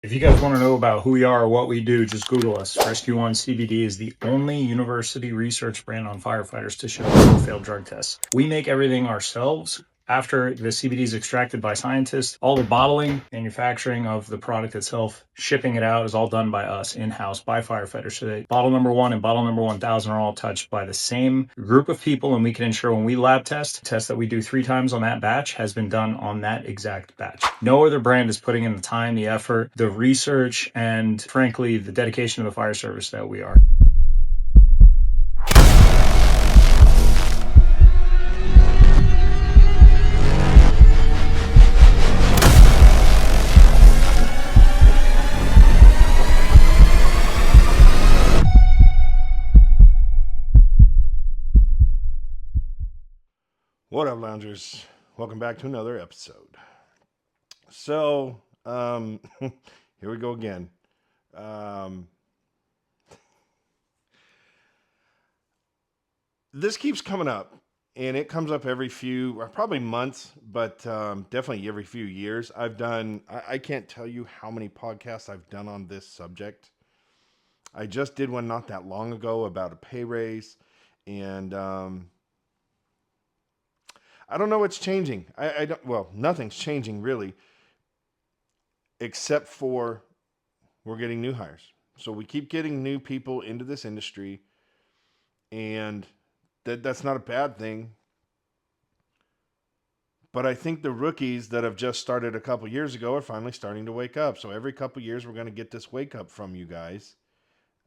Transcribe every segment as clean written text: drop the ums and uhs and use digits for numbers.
If you guys want to know about who we are or what we do, just Google us. Rescue One CBD is the only university research brand on firefighters to show no failed drug tests. We make everything ourselves. After the CBD is extracted by scientists, all the bottling, manufacturing of the product itself, shipping it out is all done by us in-house by firefighters. So that bottle number 1 and bottle number 1000 are all touched by the same group of people, and we can ensure when we lab test, the test that we do 3 times on that batch has been done on that exact batch. No other brand is putting in the time, the effort, the research, and frankly, the dedication of the fire service that we are. What up, loungers? Welcome back to another episode. So, here we go again. Um, this keeps coming up, and it comes up every few, probably months, but definitely every few years. I can't tell you how many podcasts I've done on this subject. I just did one not that long ago about a pay raise, and I don't know what's changing. I don't, well, nothing's changing really, except for we're getting new hires. So we keep getting new people into this industry, and that's not a bad thing. But I think the rookies that have just started a couple years ago are finally starting to wake up. So every couple years, we're going to get this wake up from you guys.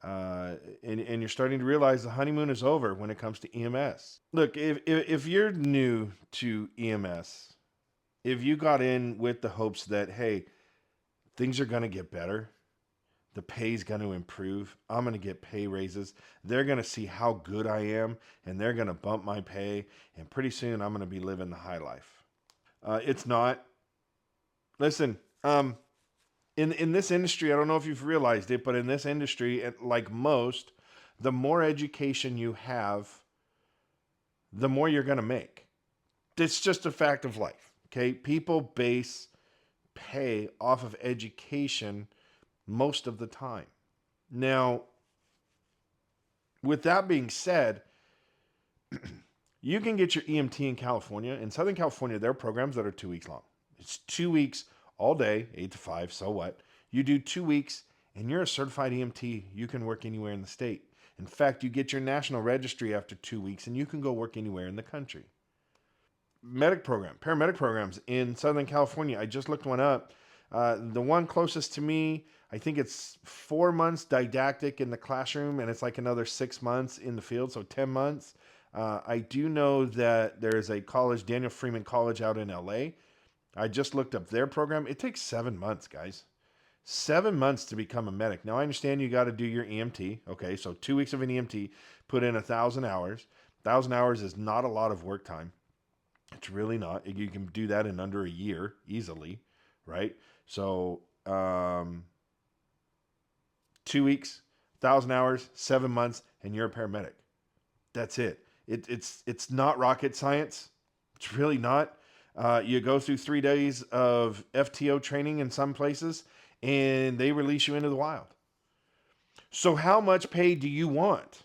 And you're starting to realize the honeymoon is over when it comes to EMS. Look, if you're new to EMS, if you got in with the hopes that, hey, things are going to get better, the pay's going to improve, I'm going to get pay raises, they're going to see how good I am, and they're going to bump my pay, and pretty soon I'm going to be living the high life. It's not. Listen, in this industry, I don't know if you've realized it, but in this industry, like most, the more education you have, the more you're going to make. It's just a fact of life. Okay, people base pay off of education most of the time. Now, with that being said, you can get your EMT in California. In Southern California, there are programs that are 2 weeks long. It's 2 weeks all day, 8 to 5. So what? You do 2 weeks and you're a certified EMT. You can work anywhere in the state. In fact, you get your national registry after 2 weeks and you can go work anywhere in the country. Paramedic programs in Southern California. I just looked one up. The one closest to me, I think it's 4 months didactic in the classroom, and it's like another 6 months in the field, so 10 months. I do know that there is a college, Daniel Freeman College out in LA. I just looked up their program. It takes 7 months, guys. 7 months to become a medic. Now, I understand you got to do your EMT. Okay, so 2 weeks of an EMT, put in 1,000 hours. 1,000 hours is not a lot of work time. It's really not. You can do that in under a year easily, right? So, 2 weeks, 1,000 hours, 7 months, and you're a paramedic. That's it. It's not rocket science. It's really not. You go through 3 days of FTO training in some places, and they release you into the wild. So, how much pay do you want?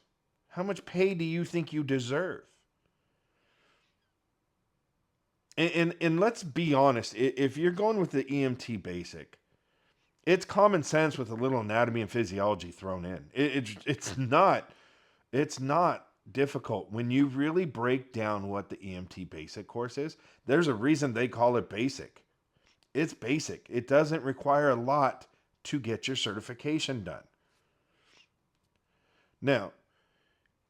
How much pay do you think you deserve? And let's be honest, if you're going with the EMT basic, it's common sense with a little anatomy and physiology thrown in. It's not difficult when you really break down what the EMT basic course is. There's a reason they call it basic. It's basic. It doesn't require a lot to get your certification done. Now,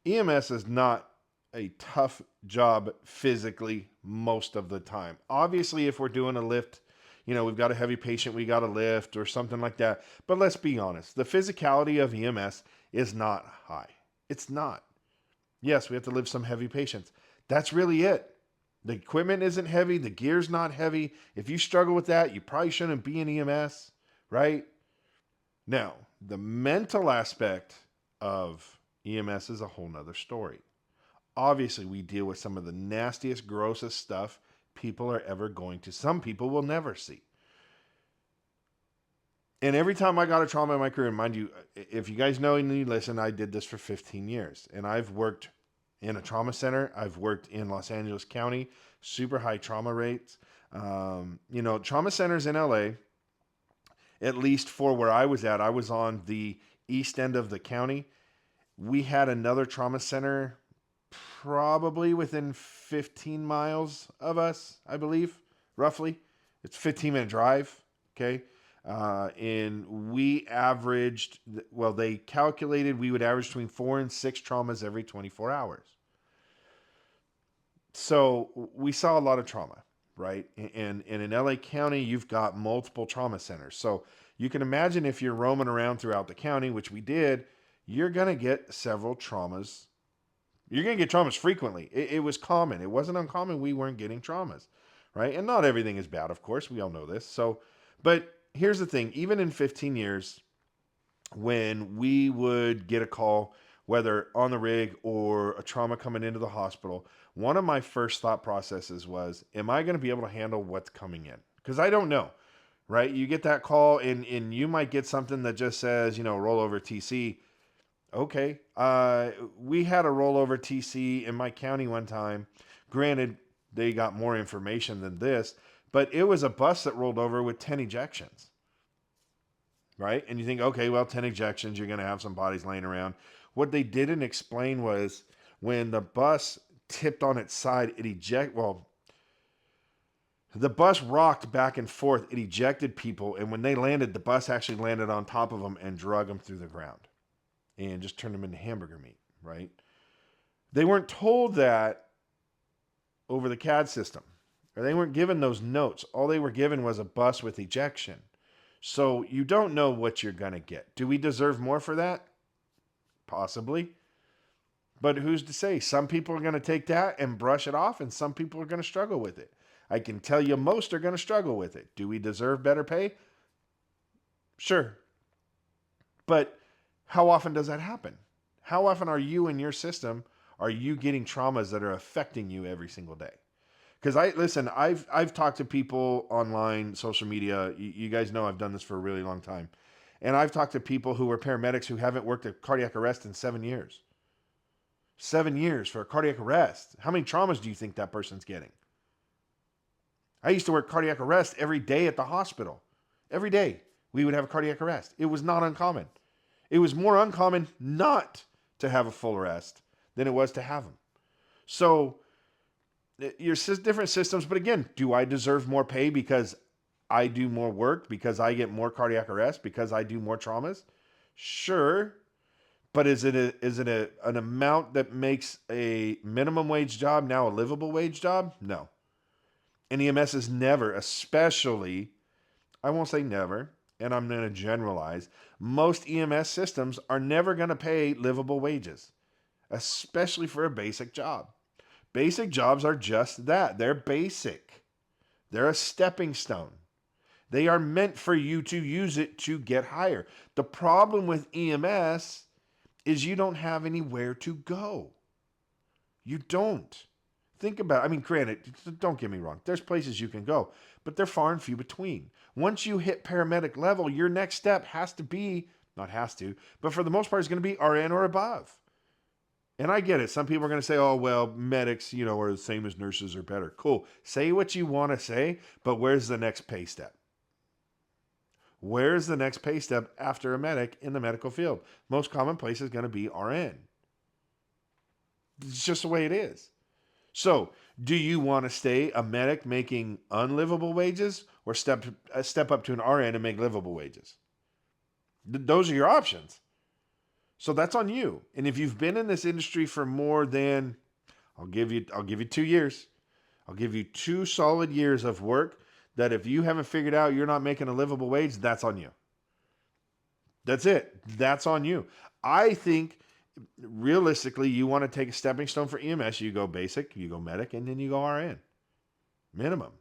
EMS is not a tough job physically most of the time. Obviously, if we're doing a lift, we've got a heavy patient, we got a lift or something like that. But let's be honest, the physicality of EMS is not high. It's not. Yes, we have to lift some heavy patients. That's really it. The equipment isn't heavy, the gear's not heavy. If you struggle with that, you probably shouldn't be in EMS, right? Now, the mental aspect of EMS is a whole nother story. Obviously, we deal with some of the nastiest, grossest stuff people are ever going to. Some people will never see. And every time I got a trauma in my career, mind you, if you guys know and you listen, I did this for 15 years. And I've worked in a trauma center. I've worked in Los Angeles County, super high trauma rates. Trauma centers in LA, at least for where I was on the east end of the county. We had another trauma center probably within 15 miles of us, I believe, roughly. It's a 15-minute drive. Okay. And we averaged, well, they calculated we would average between 4 and 6 traumas every 24 hours. So we saw a lot of trauma, right? And in LA County, you've got multiple trauma centers. So you can imagine if you're roaming around throughout the county, which we did, you're going to get several traumas. You're going to get traumas frequently. It was common. It wasn't uncommon. We weren't getting traumas, right? And not everything is bad, of course. We all know this. So, but here's the thing. Even in 15 years, when we would get a call, whether on the rig or a trauma coming into the hospital, one of my first thought processes was, am I going to be able to handle what's coming in? Because I don't know, right? You get that call and you might get something that just says, rollover TC. Okay. We had a rollover TC in my county one time. Granted, they got more information than this, but it was a bus that rolled over with 10 ejections, right? And you think, okay, well, 10 ejections, you're going to have some bodies laying around. What they didn't explain was when the bus tipped on its side, the bus rocked back and forth. It ejected people. And when they landed, the bus actually landed on top of them and drug them through the ground and just turned them into hamburger meat, right? They weren't told that over the CAD system, or they weren't given those notes. All they were given was a bus with ejection. So you don't know what you're going to get. Do we deserve more for that? Possibly. But who's to say? Some people are going to take that and brush it off, and some people are going to struggle with it. I can tell you most are going to struggle with it. Do we deserve better pay? Sure. But how often does that happen? How often are you in your system, are you getting traumas that are affecting you every single day? Because I've talked to people online, social media. You guys know I've done this for a really long time. And I've talked to people who are paramedics who haven't worked a cardiac arrest in 7 years. 7 years for a cardiac arrest. How many traumas do you think that person's getting? I used to work cardiac arrest every day at the hospital. Every day we would have a cardiac arrest. It was not uncommon. It was more uncommon not to have a full arrest than it was to have them. So your different systems, but again, do I deserve more pay because I do more work, because I get more cardiac arrest, because I do more traumas? Sure. But is it an amount that makes a minimum wage job now a livable wage job? No. And EMS is never, especially, I won't say never, and I'm going to generalize, most EMS systems are never going to pay livable wages, especially for a basic job. Basic jobs are just that. They're basic. They're a stepping stone. They are meant for you to use it to get higher. The problem with EMS is you don't have anywhere to go. You don't. Think about it. I mean, granted, don't get me wrong. There's places you can go, but they're far and few between. Once you hit paramedic level, your next step has to be, not has to, but for the most part, is going to be RN or above. And I get it. Some people are going to say, oh, well, medics, are the same as nurses or better. Cool. Say what you want to say, but where's the next pay step? Where's the next pay step after a medic in the medical field? Most common place is going to be RN. It's just the way it is. So, do you want to stay a medic making unlivable wages or step up to an RN and make livable wages? Those are your options. So that's on you. And if you've been in this industry for more than, I'll give you 2 years. I'll give you 2 solid years of work that if you haven't figured out you're not making a livable wage, that's on you. That's it. That's on you. I think realistically, you want to take a stepping stone for EMS, you go basic, you go medic, and then you go RN. Minimum.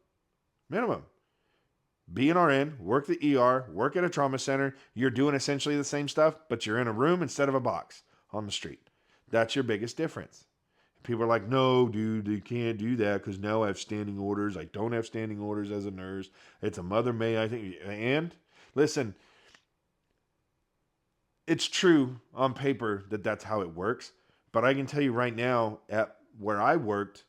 Be an RN, work the ER, work at a trauma center. You're doing essentially the same stuff, but you're in a room instead of a box on the street. That's your biggest difference. People are like, no, dude, you can't do that because now I have standing orders. I don't have standing orders as a nurse. It's a Mother May, I think. And listen, It's true on paper that that's how it works. But I can tell you right now, at where I worked,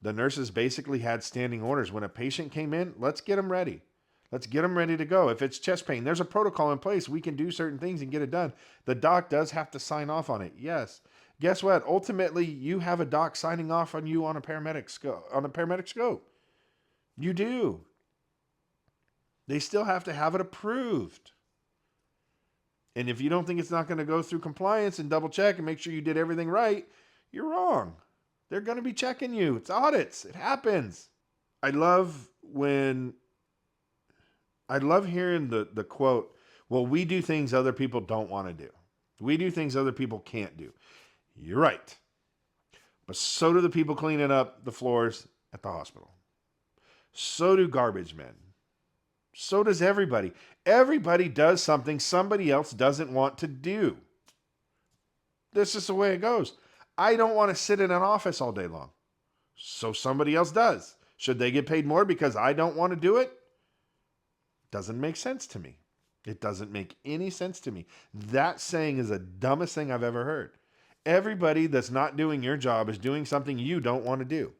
the nurses basically had standing orders. When a patient came in, let's get them ready. Let's get them ready to go. If it's chest pain, there's a protocol in place. We can do certain things and get it done. The doc does have to sign off on it. Yes. Guess what? Ultimately, you have a doc signing off on you on a paramedic scope. You do. They still have to have it approved. And if you don't think it's not going to go through compliance and double check and make sure you did everything right, you're wrong. They're going to be checking you. It's audits. It happens. I love hearing the quote, well, we do things other people don't want to do. We do things other people can't do. You're right. But so do the people cleaning up the floors at the hospital. So do garbage men. So does everybody. Everybody does something somebody else doesn't want to do. This is the way it goes. I don't want to sit in an office all day long. So somebody else does. Should they get paid more because I don't want to do it? Doesn't make sense to me. It doesn't make any sense to me. That saying is the dumbest thing I've ever heard. Everybody that's not doing your job is doing something you don't want to do.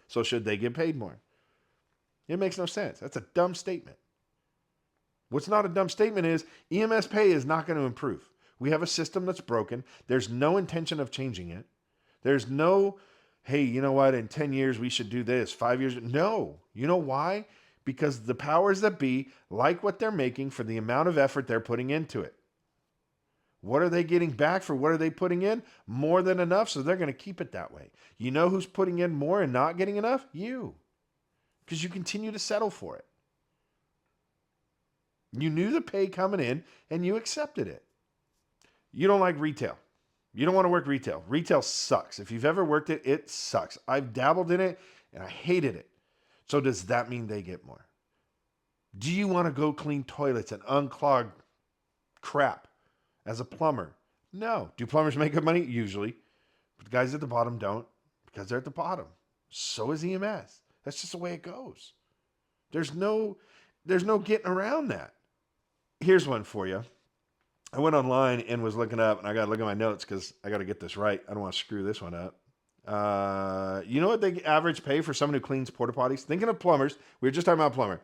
So should they get paid more? It makes no sense. That's a dumb statement. What's not a dumb statement is EMS pay is not going to improve. We have a system that's broken. There's no intention of changing it. There's no, hey, you know what? In 10 years, we should do this. 5 years. No. You know why? Because the powers that be like what they're making for the amount of effort they're putting into it. What are they getting back for what are they putting in? More than enough, so they're going to keep it that way. You know who's putting in more and not getting enough? You. Because you continue to settle for it. You knew the pay coming in and you accepted it. You don't like retail. You don't want to work retail. Retail sucks. If you've ever worked it, it sucks. I've dabbled in it and I hated it. So does that mean they get more? Do you want to go clean toilets and unclog crap as a plumber? No. Do plumbers make good money? Usually. But the guys at the bottom don't because they're at the bottom. So is EMS. That's just the way it goes. There's no getting around that. Here's one for you. I went online and was looking up, and I got to look at my notes because I got to get this right. I don't want to screw this one up. You know what they average pay for someone who cleans porta potties? Thinking of plumbers, we were just talking about plumber.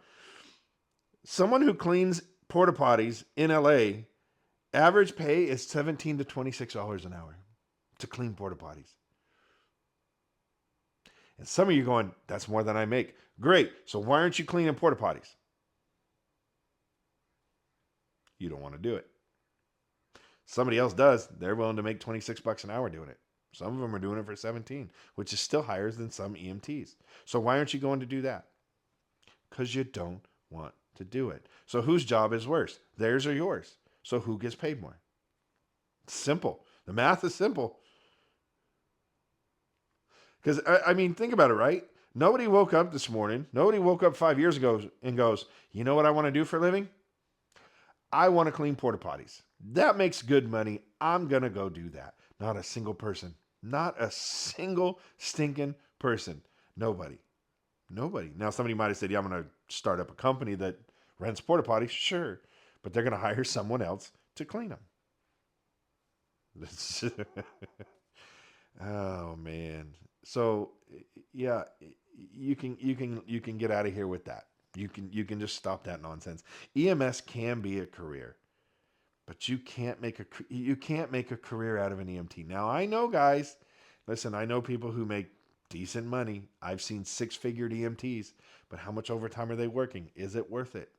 Someone who cleans porta potties in LA, average pay is $17 to $26 an hour to clean porta potties. And some of you going, that's more than I make. Great. So why aren't you cleaning porta potties? You don't want to do it. Somebody else does. They're willing to make $26 an hour doing it. Some of them are doing it for 17, which is still higher than some EMTs. So why aren't you going to do that? Because you don't want to do it. So whose job is worse? Theirs or yours? So who gets paid more? It's simple. The math is simple. Because, I mean, think about it, right? Nobody woke up this morning. Nobody woke up 5 years ago and goes, you know what I want to do for a living? I want to clean porta potties. That makes good money. I'm going to go do that. Not a single person. Not a single stinking person. Nobody. Now, somebody might have said, yeah, I'm going to start up a company that rents porta potties. Sure. But they're going to hire someone else to clean them. Oh, man. So, yeah, you can get out of here with that. You can just stop that nonsense. EMS can be a career, but you can't make a career out of an EMT. Now I know, guys. Listen, I know people who make decent money. I've seen six-figure EMTs, but how much overtime are they working? Is it worth it?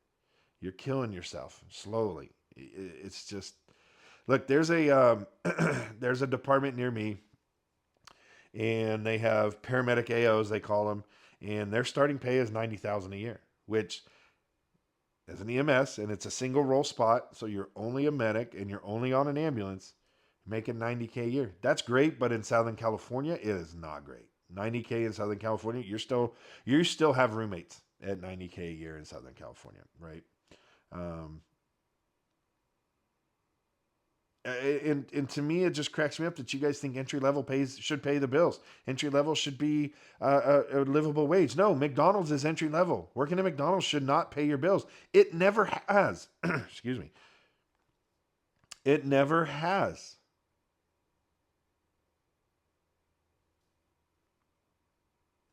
You're killing yourself slowly. It's just look. There's a there's a department near me, and they have paramedic AOs, they call them, and their starting pay is $90,000 a year. Which, as an EMS, and it's a single role spot, so you're only a medic and you're only on an ambulance, making $90K a year. That's great, but in Southern California, it is not great. $90K in Southern California, you still have roommates at $90K a year in Southern California, right? And to me, it just cracks me up that you guys think entry level should pay the bills. Entry level should be a livable wage. No, McDonald's is entry level. Working at McDonald's should not pay your bills. It never has. Excuse me. It never has.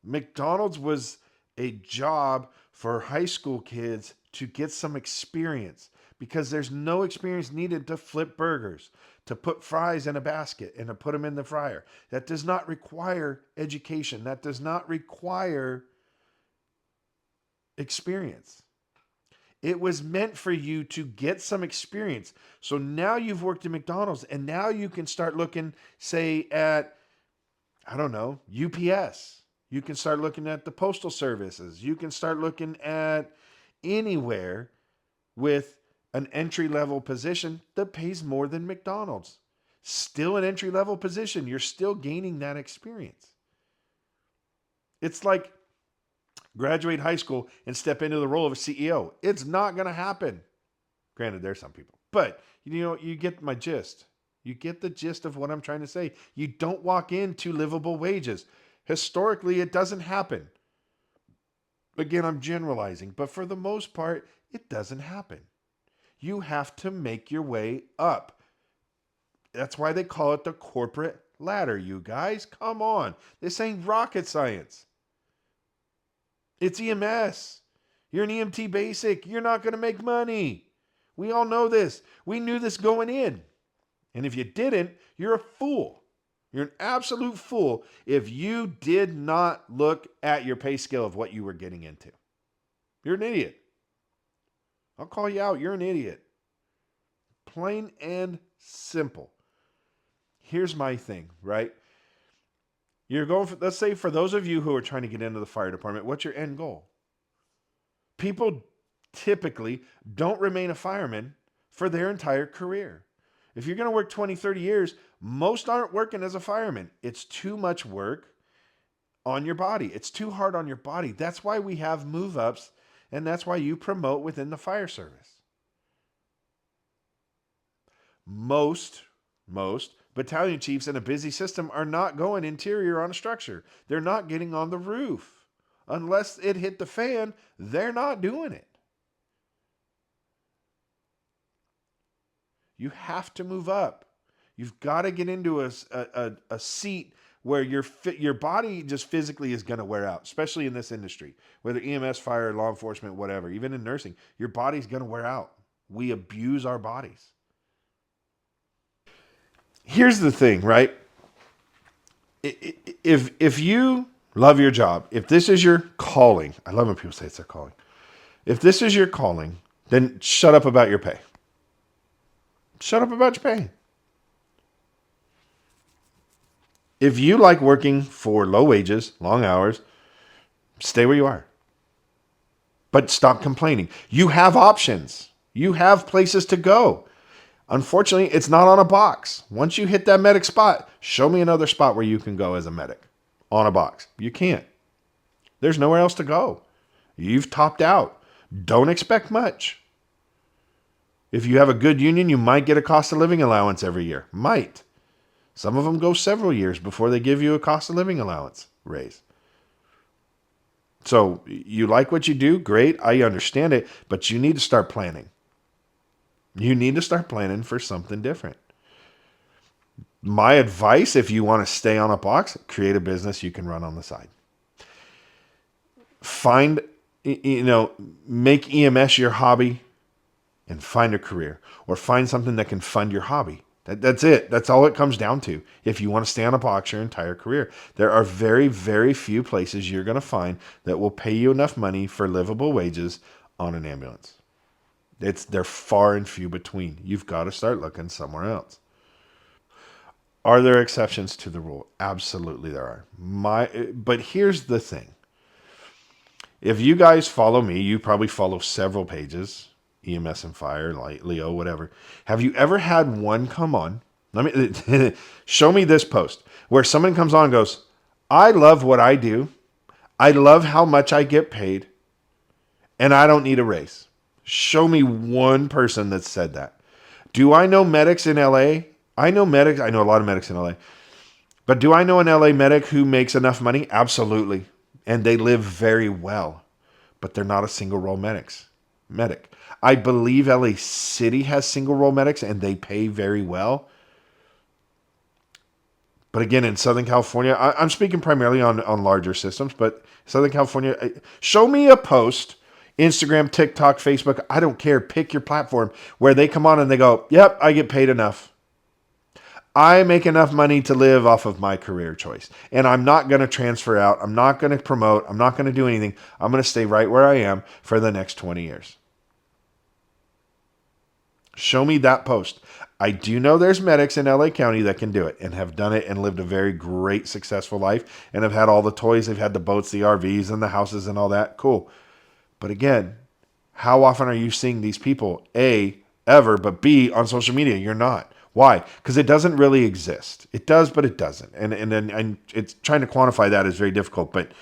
McDonald's was a job for high school kids to get some experience because there's no experience needed to flip burgers, to put fries in a basket and to put them in the fryer. That does not require education. That does not require experience. It was meant for you to get some experience. So now you've worked at McDonald's and now you can start looking, say, at, I don't know, UPS. You can start looking at the postal services. You can start looking at anywhere with an entry level position that pays more than McDonald's. Still an entry level position. You're still gaining that experience. It's like graduate high school and step into the role of a CEO. It's not going to happen. Granted, there's some people, but you get my gist. You get the gist of what I'm trying to say. You don't walk into livable wages. Historically, it doesn't happen. Again, I'm generalizing, but for the most part, it doesn't happen. You have to make your way up. That's why they call it the corporate ladder, you guys. Come on. This ain't rocket science. It's EMS. You're an EMT basic. You're not going to make money. We all know this. We knew this going in. And if you didn't, you're a fool. You're an absolute fool if you did not look at your pay scale of what you were getting into. You're an idiot. I'll call you out. You're an idiot. Plain and simple. Here's my thing, right? You're going for, let's say for those of you who are trying to get into the fire department, what's your end goal? People typically don't remain a fireman for their entire career. If you're going to work 20, 30 years, most aren't working as a fireman. It's too much work on your body. It's too hard on your body. That's why we have move-ups, and that's why you promote within the fire service. Most battalion chiefs in a busy system are not going interior on a structure. They're not getting on the roof. Unless it hit the fan, they're not doing it. You have to move up. You've got to get into a seat where your body just physically is going to wear out, especially in this industry, whether EMS, fire, law enforcement, whatever, even in nursing, your body's going to wear out. We abuse our bodies. Here's the thing, right? If you love your job, if this is your calling, I love when people say it's their calling. If this is your calling, then shut up about your pay. Shut up about your pay. If you like working for low wages, long hours, stay where you are. But stop complaining. You have options. You have places to go. Unfortunately, it's not on a box. Once you hit that medic spot, show me another spot where you can go as a medic on a box. You can't. There's nowhere else to go. You've topped out. Don't expect much. If you have a good union, you might get a cost of living allowance every year. Might. Some of them go several years before they give you a cost of living allowance raise. So you like what you do? Great. I understand it, but you need to start planning. You need to start planning for something different. My advice, if you want to stay on a box, create a business you can run on the side. Make EMS your hobby and find a career, or find something that can fund your hobby. That's it. That's all it comes down to. If you want to stay on a box your entire career, there are very, very few places you're going to find that will pay you enough money for livable wages on an ambulance. They're far and few between. You've got to start looking somewhere else. Are there exceptions to the rule? Absolutely there are. But here's the thing. If you guys follow me, you probably follow several pages, EMS and Fire, like Leo, whatever. Have you ever had one come on? Let me show me this post where someone comes on and goes, I love what I do. I love how much I get paid, and I don't need a raise. Show me one person that said that. Do I know medics in LA? I know medics. I know a lot of medics in LA. But do I know an LA medic who makes enough money? Absolutely. And they live very well. But they're not a single role medics. medic. I believe LA City has single role medics and they pay very well. But again, in Southern California, I'm speaking primarily on larger systems, but Southern California, show me a post, Instagram, TikTok, Facebook, I don't care, pick your platform, where they come on and they go, yep, I get paid enough. I make enough money to live off of my career choice. And I'm not going to transfer out. I'm not going to promote. I'm not going to do anything. I'm going to stay right where I am for the next 20 years. Show me that post. I do know there's medics in LA County that can do it and have done it and lived a very great, successful life and have had all the toys. They've had the boats, the RVs, and the houses and all that. Cool. But again, how often are you seeing these people? A, ever, but B, on social media? You're not. Why? Because it doesn't really exist. It does, but it doesn't. And it's trying to quantify that is very difficult. But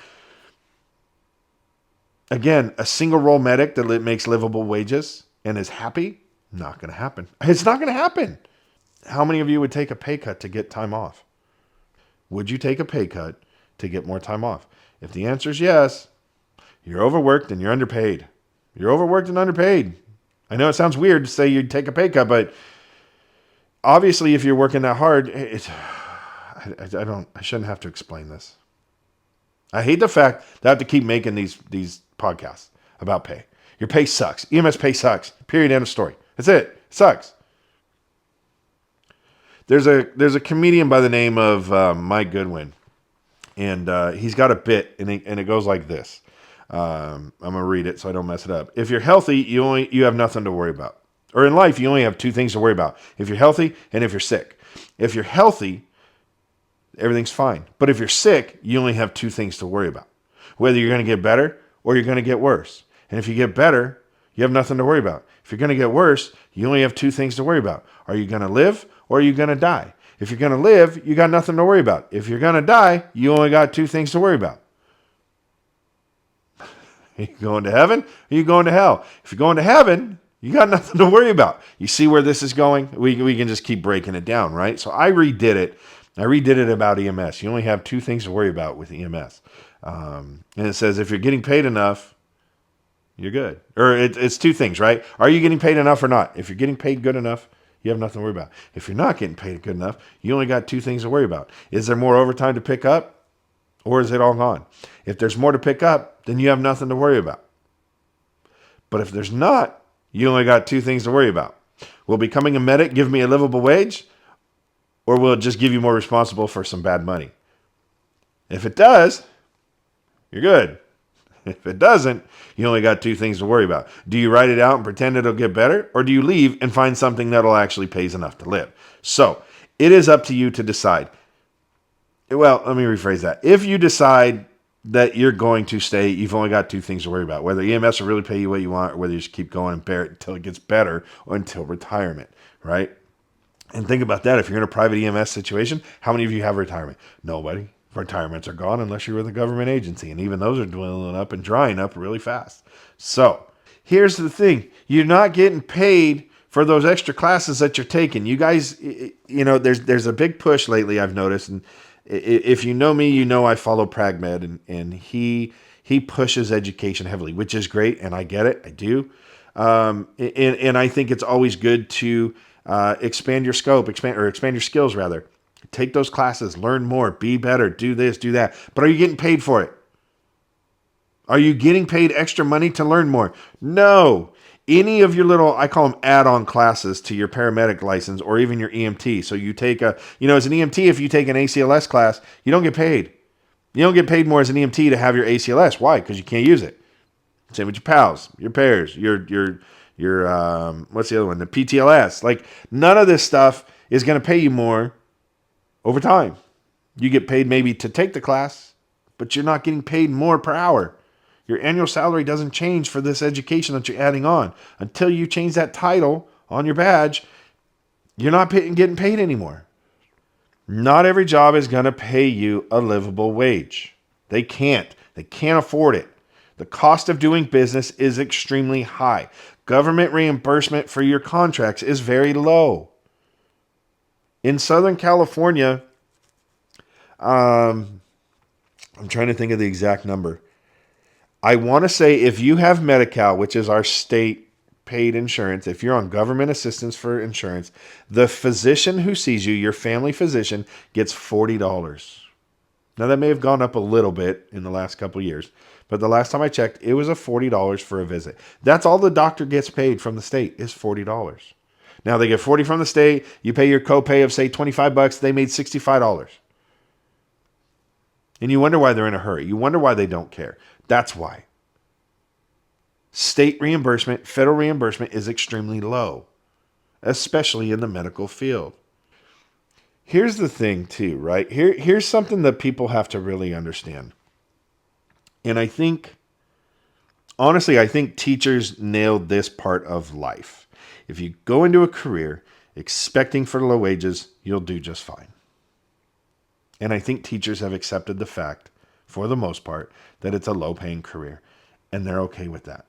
again, a single role medic that makes livable wages and is happy, not going to happen. It's not going to happen. How many of you would take a pay cut to get time off? Would you take a pay cut to get more time off? If the answer is yes, you're overworked and you're underpaid. You're overworked and underpaid. I know it sounds weird to say you'd take a pay cut, but obviously if you're working that hard, I shouldn't have to explain this. I hate the fact that I have to keep making these podcasts about pay. Your pay sucks. EMS pay sucks. Period. End of story. That's it. It sucks. There's a comedian by the name of Mike Goodwin, and he's got a bit, and it goes like this. I'm gonna read it so I don't mess it up. If you're healthy, you have nothing to worry about. Or in life, you only have two things to worry about: if you're healthy and if you're sick. If you're healthy, everything's fine. But if you're sick, you only have two things to worry about: whether you're going to get better or you're going to get worse. And if you get better, you have nothing to worry about. If you're going to get worse, you only have two things to worry about: are you going to live or are you going to die? If you're going to live, you got nothing to worry about. If you're going to die, you only got two things to worry about. Are you going to heaven or are you going to hell? If you're going to heaven, you got nothing to worry about. You see where this is going? We can just keep breaking it down, right? So I redid it. I redid it about EMS. You only have two things to worry about with EMS. And it says if you're getting paid enough, you're good. Or it's two things, right? Are you getting paid enough or not? If you're getting paid good enough, you have nothing to worry about. If you're not getting paid good enough, you only got two things to worry about. Is there more overtime to pick up, or is it all gone? If there's more to pick up, then you have nothing to worry about. But if there's not, you only got two things to worry about. Will becoming a medic give me a livable wage, or will it just give you more responsible for some bad money? If it does, you're good. If it doesn't, you only got two things to worry about. Do you write it out and pretend it'll get better, or do you leave and find something that'll actually pays enough to live? So it is up to you to decide. Well, let me rephrase that. If you decide that you're going to stay, you've only got two things to worry about: whether EMS will really pay you what you want, or whether you just keep going and bear it until it gets better or until retirement, right? And think about that. If you're in a private EMS situation, how many of you have retirement? Nobody. Retirements are gone unless you're with a government agency. And even those are dwindling up and drying up really fast. So here's the thing. You're not getting paid for those extra classes that you're taking. You guys, there's a big push lately, I've noticed. And if you know me, you know I follow PragMed. And he pushes education heavily, which is great. And I get it. I do. And I think it's always good to expand your scope, expand your skills rather. Take those classes, learn more, be better, do this, do that. But are you getting paid for it? Are you getting paid extra money to learn more? No. Any of your little, I call them add-on classes to your paramedic license or even your EMT. So you take as an EMT, if you take an ACLS class, you don't get paid. You don't get paid more as an EMT to have your ACLS. Why? Because you can't use it. Same with your PALS, your pairs, your what's the other one? The PTLS. Like none of this stuff is going to pay you more over time. You get paid maybe to take the class, but you're not getting paid more per hour. Your annual salary doesn't change for this education that you're adding on. Until you change that title on your badge, you're not getting paid anymore. Not every job is going to pay you a livable wage. They can't. They can't afford it. The cost of doing business is extremely high. Government reimbursement for your contracts is very low. In Southern California, I'm trying to think of the exact number. I want to say if you have Medi-Cal, which is our state paid insurance, if you're on government assistance for insurance, the physician who sees you, your family physician, gets $40. Now, that may have gone up a little bit in the last couple of years, but the last time I checked, it was a $40 for a visit. That's all the doctor gets paid from the state is $40. Now, they get $40 from the state. You pay your copay of, say, $25. They made $65. And you wonder why they're in a hurry. You wonder why they don't care. That's why. State reimbursement, federal reimbursement is extremely low, especially in the medical field. Here's the thing too, right? Here's something that people have to really understand. And I think, honestly, I think teachers nailed this part of life. If you go into a career expecting for low wages, you'll do just fine. And I think teachers have accepted the fact, for the most part, that it's a low-paying career, and they're okay with that.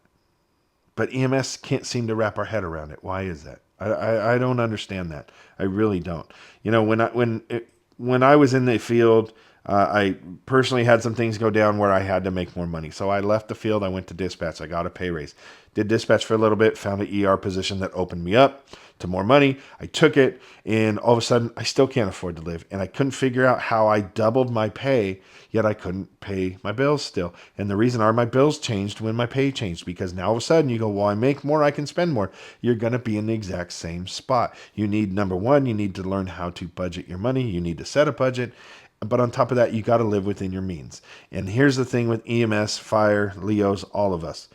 But EMS can't seem to wrap our head around it. Why is that? I don't understand that. I really don't. You know, when I was in the field, I personally had some things go down where I had to make more money. So I left the field. I went to dispatch. I got a pay raise. Did dispatch for a little bit. Found an ER position that opened me up to more money. I took it, and all of a sudden, I still can't afford to live. And I couldn't figure out how I doubled my pay, yet I couldn't pay my bills still. And the reason are my bills changed when my pay changed, because now all of a sudden you go, well, I make more, I can spend more. You're going to be in the exact same spot. You need, number one, you need to learn how to budget your money. You need to set a budget. But on top of that, you got to live within your means. And here's the thing with EMS, fire, Leos, all of us.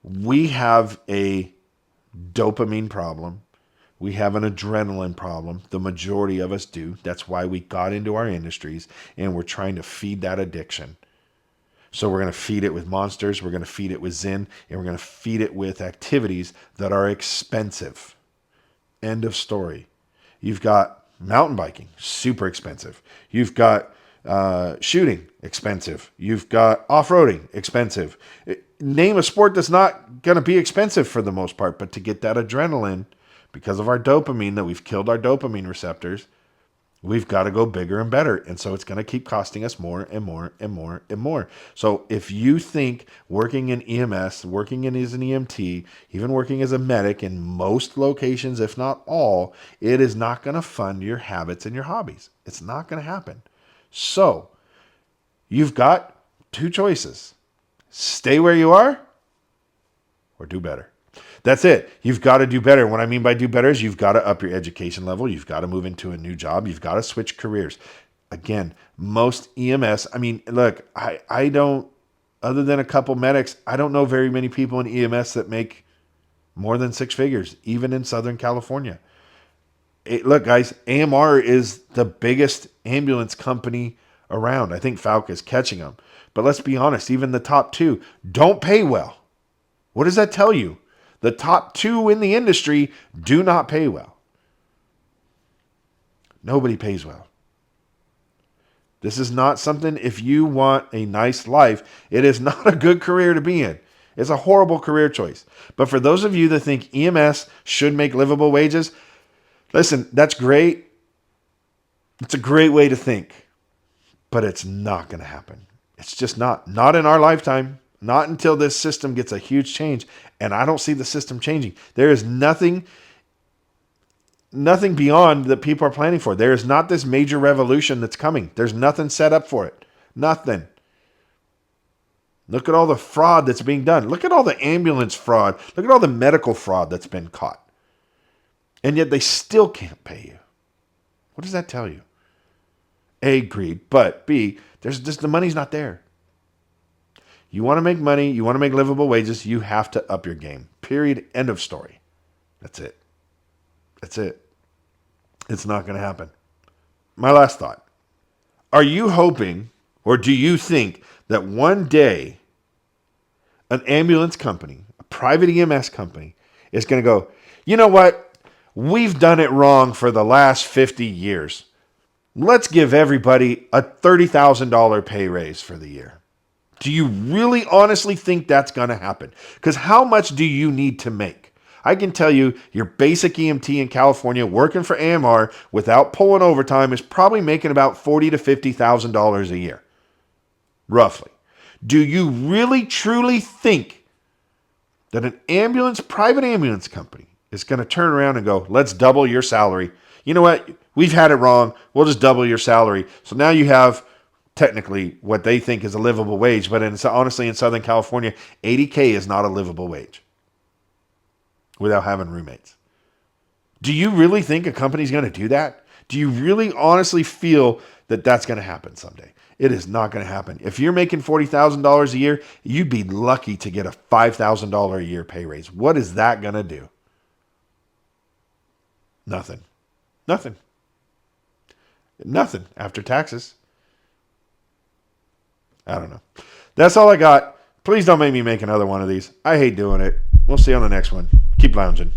We have a dopamine problem. We have an adrenaline problem. The majority of us do. That's why we got into our industries, and we're trying to feed that addiction. So we're going to feed it with monsters, we're going to feed it with Zen, and we're going to feed it with activities that are expensive. End of story. You've got mountain biking, super expensive. You've got shooting, expensive. You've got off-roading, expensive. Name a sport that's not going to be expensive for the most part, but to get that adrenaline, because of our dopamine, that we've killed our dopamine receptors, we've got to go bigger and better. And so it's going to keep costing us more and more and more and more. So if you think working in EMS, working in as an EMT, even working as a medic in most locations, if not all, it is not going to fund your habits and your hobbies. It's not going to happen. So you've got two choices. Stay where you are or do better. That's it. You've got to do better. What I mean by do better is you've got to up your education level. You've got to move into a new job. You've got to switch careers. Again, most EMS, I mean, look, I don't, other than a couple medics, I don't know very many people in EMS that make more than six figures, even in Southern California. Look, guys, AMR is the biggest ambulance company around. I think Falck is catching them. But let's be honest, even the top two don't pay well. What does that tell you? The top two in the industry do not pay well. Nobody pays well. This is not something, if you want a nice life, it is not a good career to be in. It's a horrible career choice. But for those of you that think EMS should make livable wages, listen, that's great. It's a great way to think. But it's not going to happen. It's just not. Not in our lifetime. Not until this system gets a huge change. And I don't see the system changing. There is nothing beyond that people are planning for. There is not this major revolution that's coming. There's nothing set up for it. Nothing. Look at all the fraud that's being done. Look at all the ambulance fraud. Look at all the medical fraud that's been caught. And yet they still can't pay you. What does that tell you? A, greed. But B, there's just the money's not there. You want to make money, you want to make livable wages, you have to up your game. Period. End of story. That's it. That's it. It's not going to happen. My last thought. Are you hoping, or do you think that one day an ambulance company, a private EMS company, is going to go, you know what? We've done it wrong for the last 50 years. Let's give everybody a $30,000 pay raise for the year. Do you really honestly think that's going to happen? Because how much do you need to make? I can tell you your basic EMT in California working for AMR without pulling overtime is probably making about $40,000 to $50,000 a year. Roughly. Do you really, truly think that an private ambulance company is going to turn around and go, let's double your salary? You know what? We've had it wrong. We'll just double your salary. So now you have technically what they think is a livable wage. But honestly, in Southern California, $80K is not a livable wage without having roommates. Do you really think a company's going to do that? Do you really honestly feel that that's going to happen someday? It is not going to happen. If you're making $40,000 a year, you'd be lucky to get a $5,000 a year pay raise. What is that going to do? Nothing. Nothing. Nothing after taxes. I don't know. That's all I got. Please don't make me make another one of these. I hate doing it. We'll see you on the next one. Keep lounging.